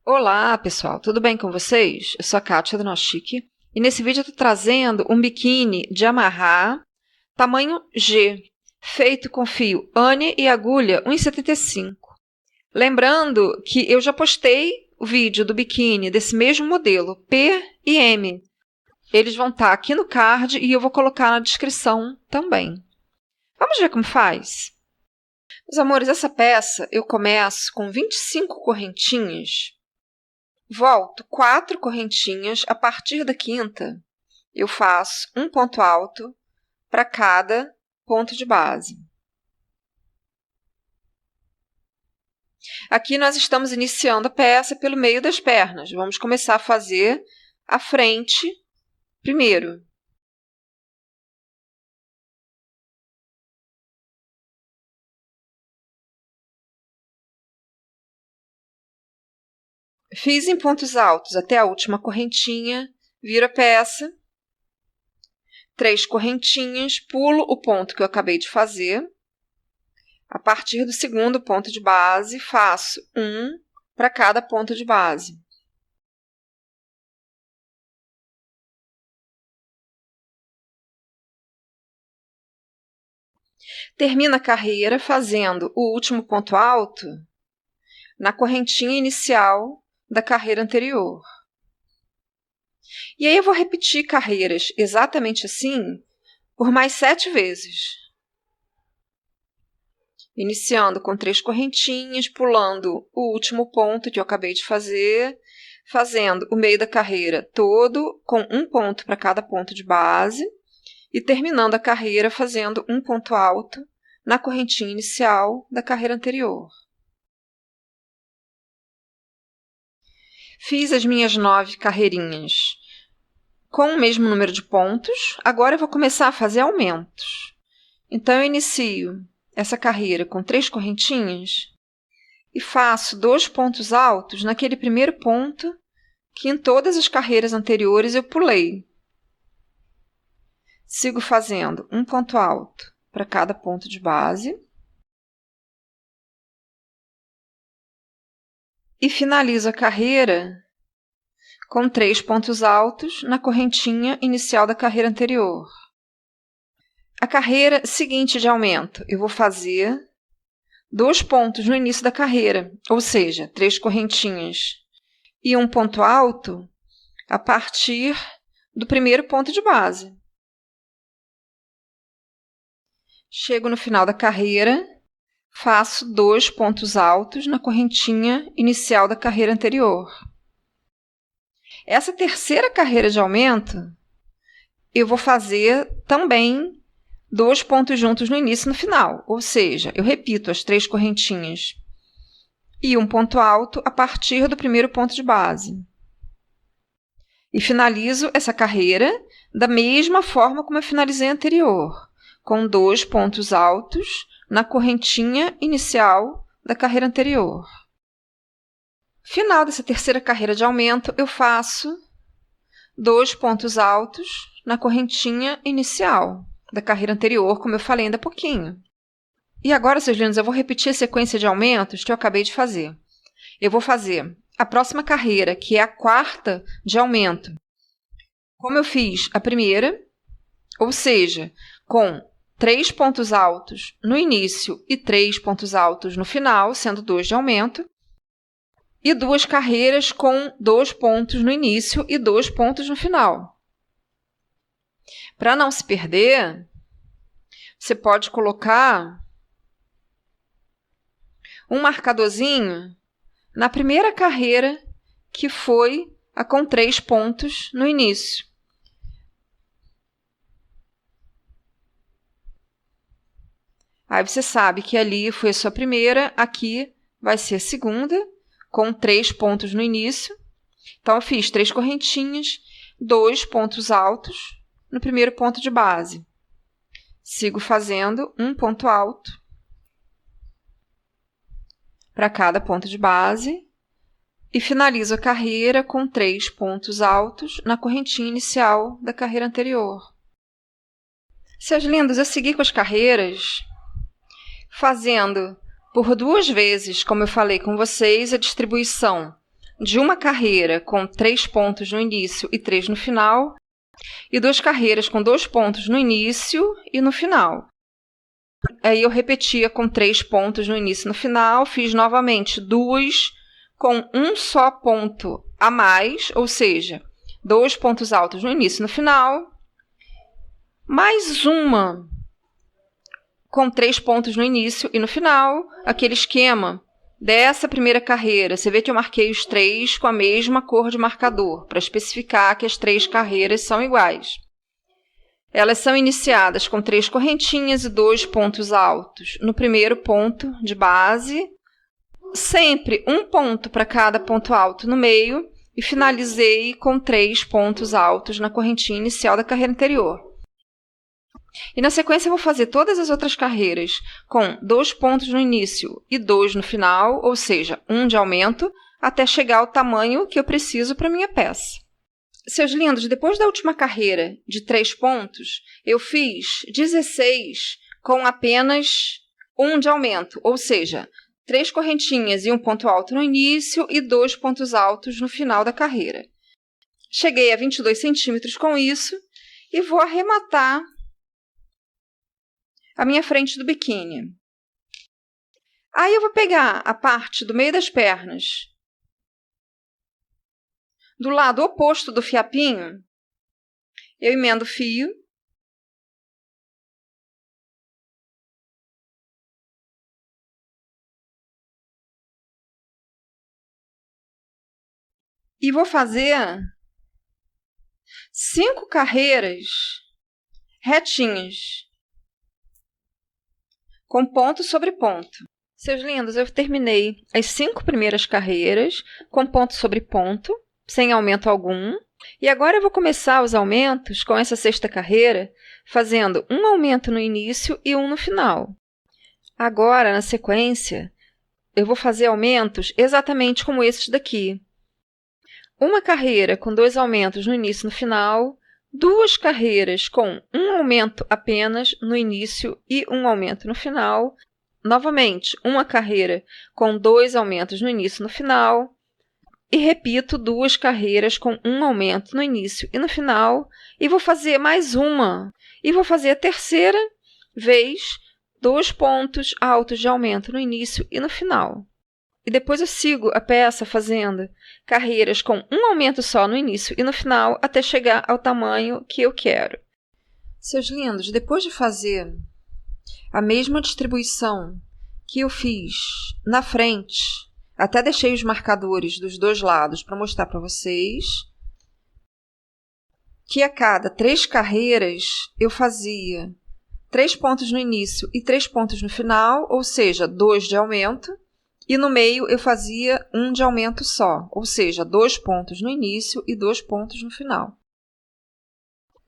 Olá, pessoal, tudo bem com vocês? Eu sou a Kátia do Nó Chique e nesse vídeo eu estou trazendo um biquíni de amarrar, tamanho G, feito com fio Anne e agulha 1,75. Lembrando que eu já postei o vídeo do biquíni desse mesmo modelo, P e M. Eles vão estar aqui no card e eu vou colocar na descrição também. Vamos ver como faz? Meus amores, essa peça eu começo com 25 correntinhas. Volto 4 correntinhas, a partir da quinta eu faço um ponto alto para cada ponto de base. Aqui nós estamos iniciando a peça pelo meio das pernas. Vamos começar a fazer a frente primeiro. Fiz em pontos altos até a última correntinha, viro a peça, 3 correntinhas, pulo o ponto que eu acabei de fazer. A partir do segundo ponto de base, faço um para cada ponto de base. Termino a carreira fazendo o último ponto alto na correntinha inicial da carreira anterior. E aí eu vou repetir carreiras exatamente assim por mais 7 vezes. Iniciando com 3 correntinhas, pulando o último ponto que eu acabei de fazer, fazendo o meio da carreira todo com um ponto para cada ponto de base e terminando a carreira fazendo um ponto alto na correntinha inicial da carreira anterior. Fiz as minhas 9 carreirinhas com o mesmo número de pontos. Agora eu vou começar a fazer aumentos. Então, eu inicio essa carreira com 3 correntinhas e faço 2 pontos altos naquele primeiro ponto que em todas as carreiras anteriores eu pulei. Sigo fazendo um ponto alto para cada ponto de base. E finalizo a carreira com 3 pontos altos na correntinha inicial da carreira anterior. A carreira seguinte de aumento, eu vou fazer 2 pontos no início da carreira, ou seja, 3 correntinhas e um ponto alto a partir do primeiro ponto de base. Chego no final da carreira, faço 2 pontos altos na correntinha inicial da carreira anterior. Essa terceira carreira de aumento, eu vou fazer também 2 pontos juntos no início e no final, ou seja, eu repito as 3 correntinhas e um ponto alto a partir do primeiro ponto de base. E finalizo essa carreira da mesma forma como eu finalizei a anterior, com 2 pontos altos na correntinha inicial da carreira anterior. Final dessa terceira carreira de aumento, eu faço 2 pontos altos na correntinha inicial da carreira anterior, como eu falei ainda há pouquinho. E agora, seus lindos, eu vou repetir a sequência de aumentos que eu acabei de fazer. Eu vou fazer a próxima carreira, que é a quarta de aumento, como eu fiz a primeira, ou seja, com 3 pontos altos no início e 3 pontos altos no final, sendo 2 de aumento, e 2 carreiras com 2 pontos no início e 2 pontos no final. Para não se perder, você pode colocar um marcadorzinho na primeira carreira, que foi a com 3 pontos no início. Aí você sabe que ali foi a sua primeira, aqui vai ser a segunda, com 3 pontos no início. Então, eu fiz 3 correntinhas, 2 pontos altos no primeiro ponto de base. Sigo fazendo um ponto alto para cada ponto de base e finalizo a carreira com 3 pontos altos na correntinha inicial da carreira anterior. Seus lindos, eu segui com as carreiras fazendo por 2 vezes, como eu falei com vocês, a distribuição de uma carreira com 3 pontos no início e 3 no final, e 2 carreiras com 2 pontos no início e no final. Aí eu repetia com 3 pontos no início e no final, fiz novamente 2 com um só ponto a mais, ou seja, 2 pontos altos no início e no final, mais uma com 3 pontos no início e no final, aquele esquema dessa primeira carreira. Você vê que eu marquei os 3 com a mesma cor de marcador, para especificar que as 3 carreiras são iguais. Elas são iniciadas com 3 correntinhas e 2 pontos altos no primeiro ponto de base, sempre um ponto para cada ponto alto no meio, e finalizei com 3 pontos altos na correntinha inicial da carreira anterior. E na sequência eu vou fazer todas as outras carreiras com 2 pontos no início e 2 no final, ou seja, 1 de aumento, até chegar ao tamanho que eu preciso para a minha peça. Seus lindos, depois da última carreira de 3 pontos, eu fiz 16 com apenas 1 de aumento, ou seja, 3 correntinhas e um ponto alto no início e 2 pontos altos no final da carreira. Cheguei a 22 centímetros com isso e vou arrematar a minha frente do biquíni. Aí eu vou pegar a parte do meio das pernas do lado oposto do fiapinho, eu emendo o fio e vou fazer 5 carreiras retinhas, com ponto sobre ponto. Seus lindos, eu terminei as 5 primeiras carreiras com ponto sobre ponto, sem aumento algum. E agora eu vou começar os aumentos com essa 6ª carreira, fazendo um aumento no início e um no final. Agora, na sequência, eu vou fazer aumentos exatamente como esses daqui. Uma carreira com 2 aumentos no início e no final, 2 carreiras com um aumento apenas no início e um aumento no final. Novamente, uma carreira com 2 aumentos no início e no final. E repito 2 carreiras com um aumento no início e no final. E vou fazer mais uma. E vou fazer a terceira vez 2 pontos altos de aumento no início e no final. E depois eu sigo a peça fazendo carreiras com um aumento só no início e no final, até chegar ao tamanho que eu quero. Seus lindos, depois de fazer a mesma distribuição que eu fiz na frente, até deixei os marcadores dos 2 lados para mostrar para vocês, que a cada 3 carreiras eu fazia 3 pontos no início e 3 pontos no final, ou seja, 2 de aumento, e no meio eu fazia 1 de aumento só, ou seja, 2 pontos no início e 2 pontos no final.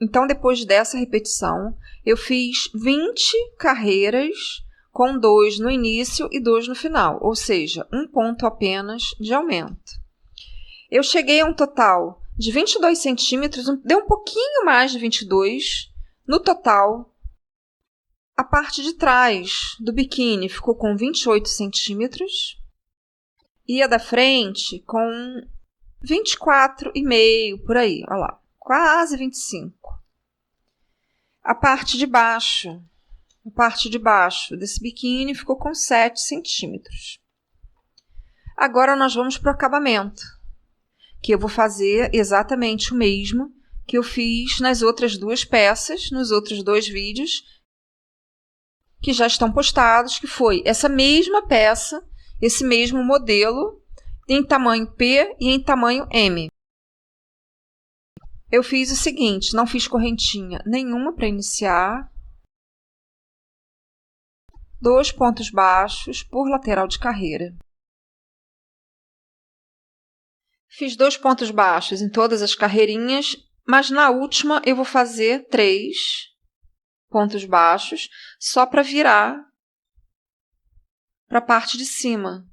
Então, depois dessa repetição, eu fiz 20 carreiras com 2 no início e 2 no final, ou seja, 1 ponto apenas de aumento. Eu cheguei a um total de 22 centímetros, deu um pouquinho mais de 22 no total. A parte de trás do biquíni ficou com 28 centímetros e a da frente com 24,5 por aí, olha lá, quase 25. A parte de baixo desse biquíni ficou com 7 centímetros. Agora nós vamos para o acabamento, que eu vou fazer exatamente o mesmo que eu fiz nas outras 2 peças, nos outros 2 vídeos, que já estão postados, que foi essa mesma peça, esse mesmo modelo, em tamanho P e em tamanho M. Eu fiz o seguinte, não fiz correntinha nenhuma para iniciar, 2 pontos baixos por lateral de carreira. Fiz 2 pontos baixos em todas as carreirinhas, mas na última eu vou fazer 3 pontos baixos só para virar para a parte de cima,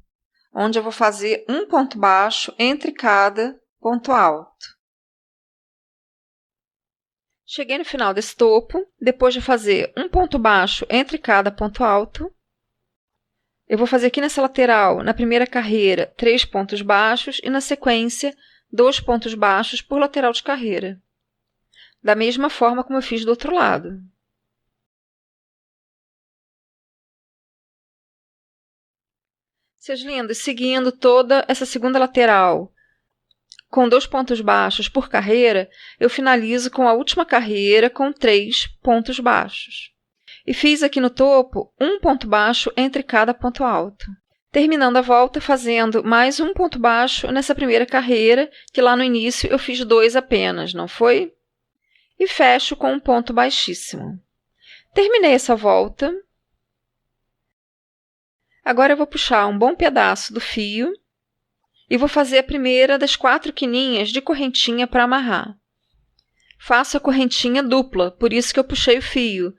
onde eu vou fazer um ponto baixo entre cada ponto alto. Cheguei no final desse topo, depois de fazer um ponto baixo entre cada ponto alto, eu vou fazer aqui nessa lateral, na primeira carreira, 3 pontos baixos e, na sequência, 2 pontos baixos por lateral de carreira. Da mesma forma como eu fiz do outro lado. Seus lindos, seguindo toda essa segunda lateral, com 2 pontos baixos por carreira, eu finalizo com a última carreira com 3 pontos baixos. E fiz aqui no topo um ponto baixo entre cada ponto alto. Terminando a volta fazendo mais um ponto baixo nessa primeira carreira, que lá no início eu fiz 2 apenas, não foi? E fecho com um ponto baixíssimo. Terminei essa volta. Agora eu vou puxar um bom pedaço do fio e vou fazer a primeira das 4 quininhas de correntinha para amarrar. Faço a correntinha dupla, por isso que eu puxei o fio.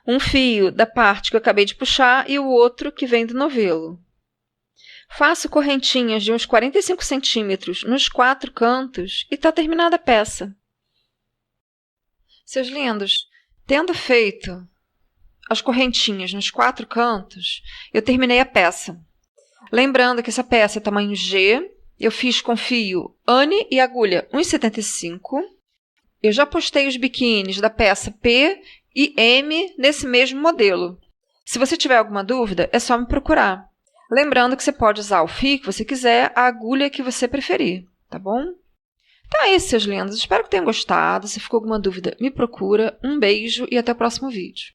Um fio da parte que eu acabei de puxar e o outro que vem do novelo. Faço correntinhas de uns 45 centímetros nos 4 cantos e está terminada a peça. Seus lindos, tendo feito as correntinhas nos 4 cantos, eu terminei a peça. Lembrando que essa peça é tamanho G, eu fiz com fio Anne e agulha 1,75. Eu já postei os biquínis da peça P e M nesse mesmo modelo. Se você tiver alguma dúvida, é só me procurar. Lembrando que você pode usar o fio que você quiser, a agulha que você preferir, tá bom? Então é isso, seus lindos. Espero que tenham gostado. Se ficou alguma dúvida, me procura. Um beijo e até o próximo vídeo.